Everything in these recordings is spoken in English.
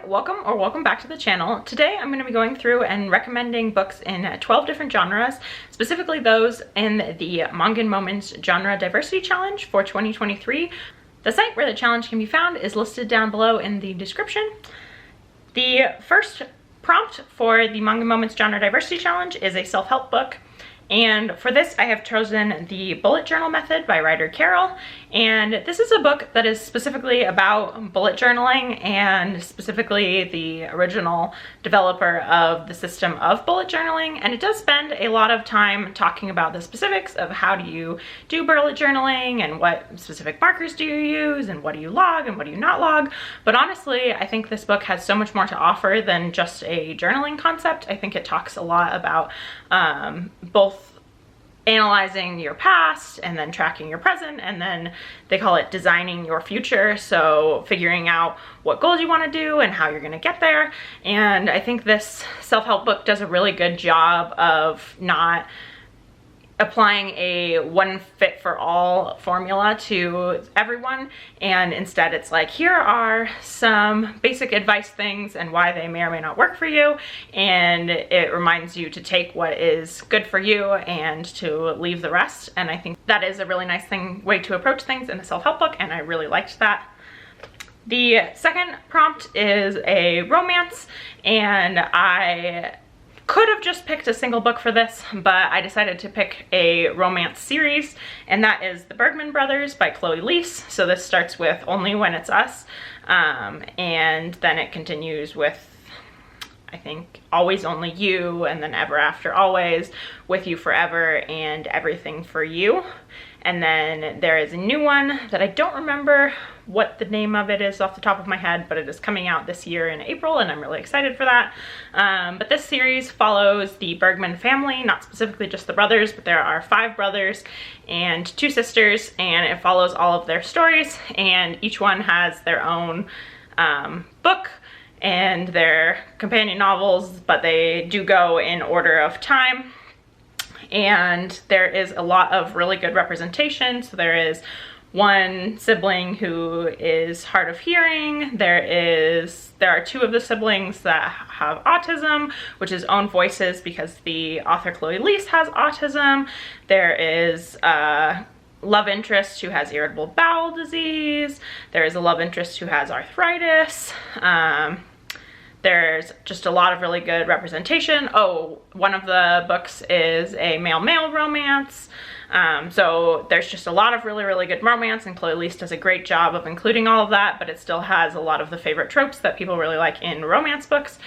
welcome back to the channel. Today I'm going to be going through and recommending books in 12 different genres, specifically those in the Mongan Moments Genre Diversity Challenge for 2023. The site where the challenge can be found is listed down below in the description. The first prompt for the Mongan Moments Genre Diversity Challenge is a self-help book. And for this, I have chosen the Bullet Journal Method by Ryder Carroll. And this is a book that is specifically about bullet journaling, and specifically the original developer of the system of bullet journaling. And it does spend a lot of time talking about the specifics of how do you do bullet journaling, and what specific markers do you use, and what do you log, and what do you not log. But honestly, I think this book has so much more to offer than just a journaling concept. I think it talks a lot about both analyzing your past and then tracking your present, and then they call it designing your future, so figuring out what goals you want to do and how you're going to get there. And I think this self-help book does a really good job of not applying a one fit for all formula to everyone, and instead it's like, here are some basic advice things and why they may or may not work for you, and it reminds you to take what is good for you and to leave the rest. And I think that is a really nice way to approach things in a self-help book, and I really liked that. The second prompt is a romance, and I could have just picked a single book for this, but I decided to pick a romance series, and that is The Bergman Brothers by Chloe Liese. So this starts with Only When It's Us, and then it continues with, I think, Always Only You, and then Ever After Always, With You Forever, and Everything for You. And then there is a new one that I don't remember what the name of it is off the top of my head, but it is coming out this year in April, and I'm really excited for that. But this series follows the Bergman family, not specifically just the brothers, but there are 5 brothers and 2 sisters, and it follows all of their stories, and each one has their own book and their companion novels, but they do go in order of time. And there is a lot of really good representation. So there is one sibling who is hard of hearing. There are 2 of the siblings that have autism, which is own voices because the author Chloe Liese has autism. There is a love interest who has irritable bowel disease. There is a love interest who has arthritis. There's just a lot of really good representation. Oh, one of the books is a male-male romance. So there's just a lot of really good romance, and Chloe Liese does a great job of including all of that, but it still has a lot of the favorite tropes that people really like in romance books.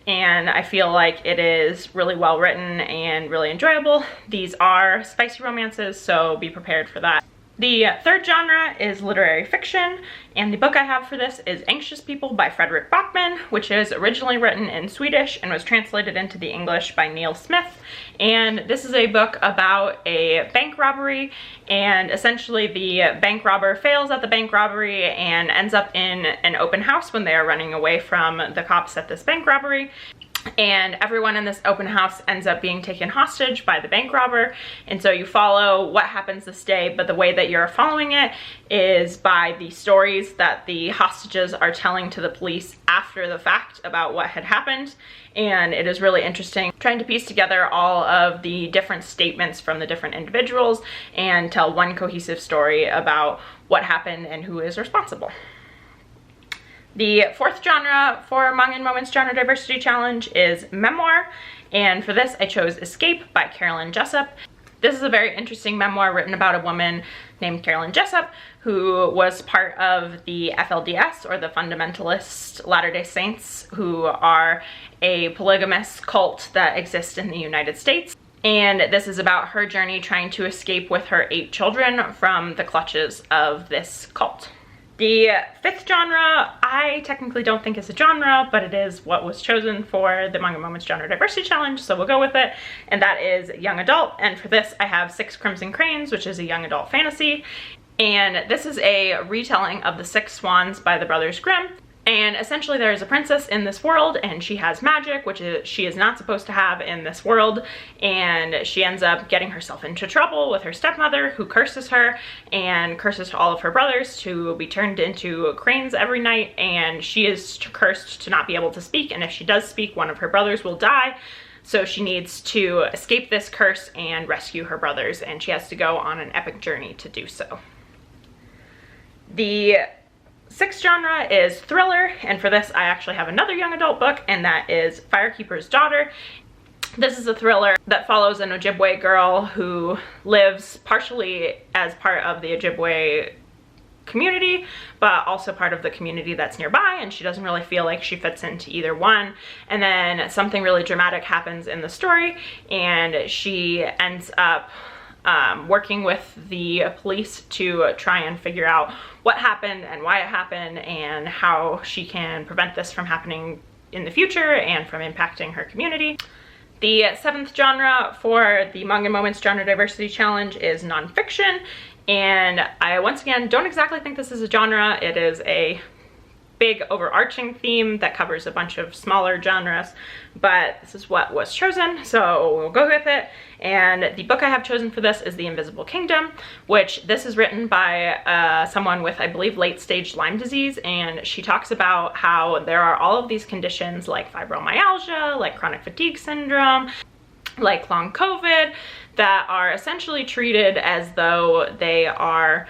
And I feel like it is really well written and really enjoyable. These are spicy romances, so be prepared for that. The third genre is literary fiction, and the book I have for this is Anxious People by Fredrik Backman, which is originally written in Swedish and was translated into the English by Neil Smith. And this is a book about a bank robbery, and essentially the bank robber fails at the bank robbery and ends up in an open house when they are running away from the cops at this bank robbery. And everyone in this open house ends up being taken hostage by the bank robber, and so you follow what happens this day, but the way that you're following it is by the stories that the hostages are telling to the police after the fact about what had happened. And it is really interesting trying to piece together all of the different statements from the different individuals and tell one cohesive story about what happened and who is responsible. The fourth genre for Mongan Moments Genre Diversity Challenge is memoir, and for this I chose Escape by Carolyn Jessop. This is a very interesting memoir written about a woman named Carolyn Jessop who was part of the FLDS, or the Fundamentalist Latter-day Saints, who are a polygamous cult that exists in the United States. And this is about her journey trying to escape with her 8 children from the clutches of this cult. The fifth genre, I technically don't think is a genre, but it is what was chosen for the Mongan Moments Genre Diversity Challenge, so we'll go with it, and that is young adult. And for this I have 6 Crimson Cranes, which is a young adult fantasy, and this is a retelling of The Six Swans by the Brothers Grimm. And essentially there is a princess in this world and she has magic, which she is not supposed to have in this world, and she ends up getting herself into trouble with her stepmother, who curses her and curses all of her brothers to be turned into cranes every night, and she is cursed to not be able to speak, and if she does speak, one of her brothers will die. So she needs to escape this curse and rescue her brothers, and she has to go on an epic journey to do so. The sixth genre is thriller, and for this I actually have another young adult book, and that is Firekeeper's Daughter. This is a thriller that follows an Ojibwe girl who lives partially as part of the Ojibwe community, but also part of the community that's nearby, and she doesn't really feel like she fits into either one. And then something really dramatic happens in the story, and she ends up working with the police to try and figure out what happened and why it happened and how she can prevent this from happening in the future and from impacting her community. The seventh genre for the Mongan Moments Genre Diversity Challenge is nonfiction, and I once again don't exactly think this is a genre. It is a big overarching theme that covers a bunch of smaller genres, but this is what was chosen, so we'll go with it. And the book I have chosen for this is The Invisible Kingdom, which this is written by someone with, I believe, late stage Lyme disease, and she talks about how there are all of these conditions like fibromyalgia, like chronic fatigue syndrome, like long COVID, that are essentially treated as though they are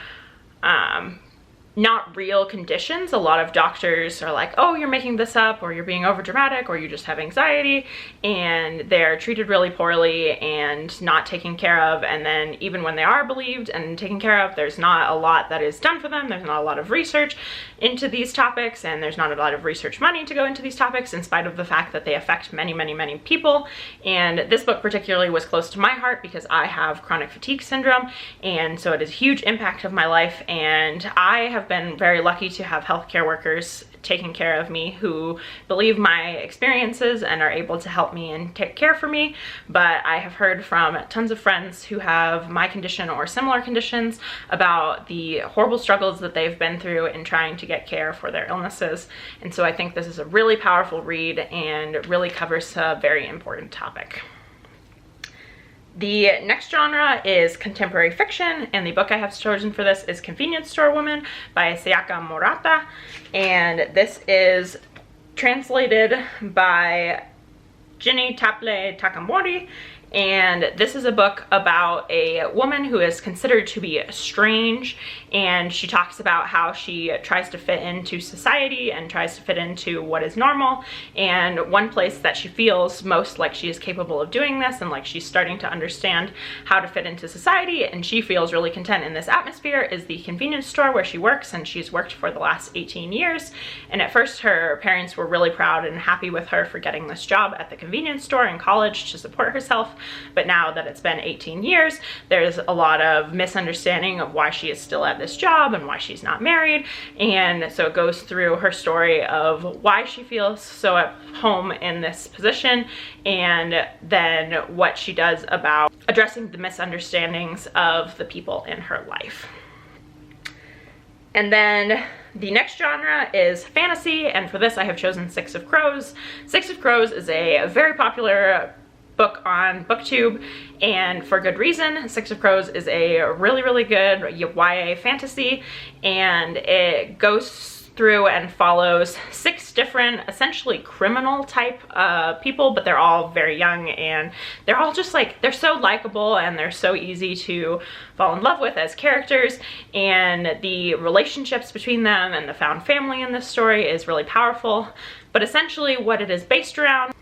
not real conditions. A lot of doctors are like, oh, you're making this up, or you're being over dramatic, or you just have anxiety, and they're treated really poorly and not taken care of. And then even when they are believed and taken care of, there's not a lot that is done for them. There's not a lot of research into these topics, and there's not a lot of research money to go into these topics, in spite of the fact that they affect many, many, many people. And this book particularly was close to my heart because I have chronic fatigue syndrome, and so it is a huge impact of my life, and I have been very lucky to have healthcare workers taking care of me who believe my experiences and are able to help me and take care for me. But I have heard from tons of friends who have my condition or similar conditions about the horrible struggles that they've been through in trying to get care for their illnesses. And so I think this is a really powerful read and really covers a very important topic. The next genre is contemporary fiction, and the book I have chosen for this is Convenience Store Woman by Sayaka Murata, and this is translated by Ginny Taple Takamori, and this is a book about a woman who is considered to be strange, and she talks about how she tries to fit into society and tries to fit into what is normal. And one place that she feels most like she is capable of doing this and like she's starting to understand how to fit into society and she feels really content in this atmosphere is the convenience store where she works, and she's worked for the last 18 years. And at first her parents were really proud and happy with her for getting this job at the convenience store in college to support herself. But now that it's been 18 years, there's a lot of misunderstanding of why she is still at this job and why she's not married. And so it goes through her story of why she feels so at home in this position, and then what she does about addressing the misunderstandings of the people in her life. And then the next genre is fantasy, and for this I have chosen Six of Crows. Six of Crows is a very popular book on BookTube, and for good reason. Six of Crows is a really, really good YA fantasy, and it goes through and follows 6 different essentially criminal type people, but they're all very young, and they're all just like, they're so likable and they're so easy to fall in love with as characters, and the relationships between them and the found family in this story is really powerful. But essentially what it is based around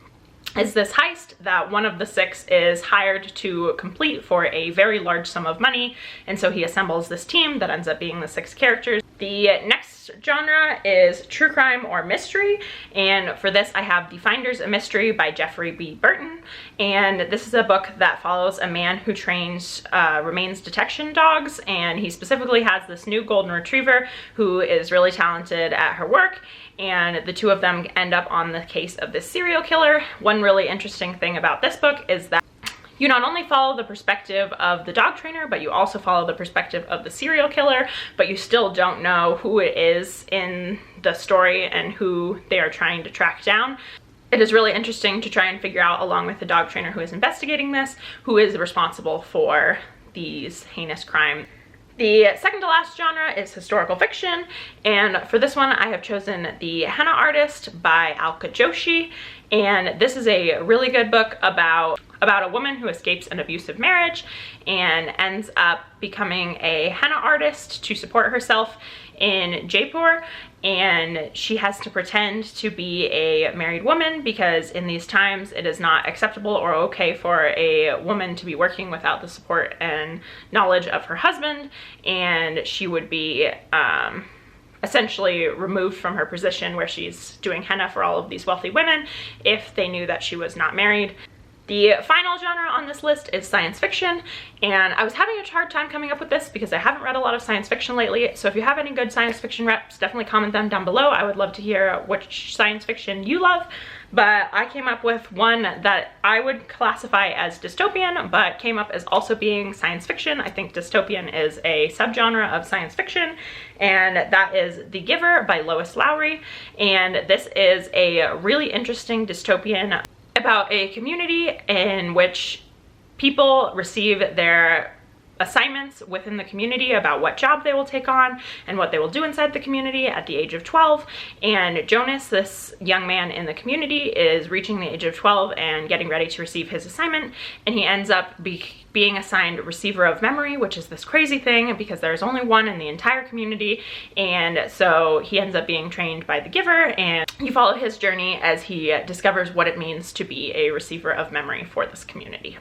is this heist that one of the 6 is hired to complete for a very large sum of money, and so he assembles this team that ends up being the 6 characters. The next genre is true crime or mystery, and for this I have The Finders a Mystery by Jeffrey B. Burton, and this is a book that follows a man who trains remains detection dogs, and he specifically has this new golden retriever who is really talented at her work, and the two of them end up on the case of this serial killer. One really interesting thing about this book is that You not only follow the perspective of the dog trainer, but you also follow the perspective of the serial killer, but you still don't know who it is in the story and who they are trying to track down. It is really interesting to try and figure out, along with the dog trainer who is investigating this, who is responsible for these heinous crimes. The second to last genre is historical fiction, and for this one I have chosen the Henna Artist by Alka Joshi, and this is a really good book about a woman who escapes an abusive marriage and ends up becoming a henna artist to support herself in Jaipur, and she has to pretend to be a married woman because in these times it is not acceptable or okay for a woman to be working without the support and knowledge of her husband, and she would be essentially removed from her position where she's doing henna for all of these wealthy women if they knew that she was not married. The final genre on this list is science fiction, and I was having a hard time coming up with this because I haven't read a lot of science fiction lately, so if you have any good science fiction reps, definitely comment them down below. I would love to hear which science fiction you love, but I came up with one that I would classify as dystopian, but came up as also being science fiction. I think dystopian is a subgenre of science fiction, and that is The Giver by Lois Lowry, and this is a really interesting dystopian about a community in which people receive their assignments within the community about what job they will take on and what they will do inside the community at the age of 12. And Jonas, this young man in the community, is reaching the age of 12 and getting ready to receive his assignment, and he ends up being assigned receiver of memory, which is this crazy thing because there's only one in the entire community, and so he ends up being trained by the giver, and you follow his journey as he discovers what it means to be a receiver of memory for this community.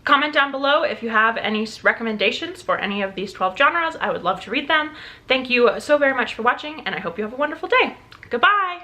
Comment down below if you have any recommendations for any of these 12 genres. I would love to read them. Thank you so very much for watching, and I hope you have a wonderful day. Goodbye!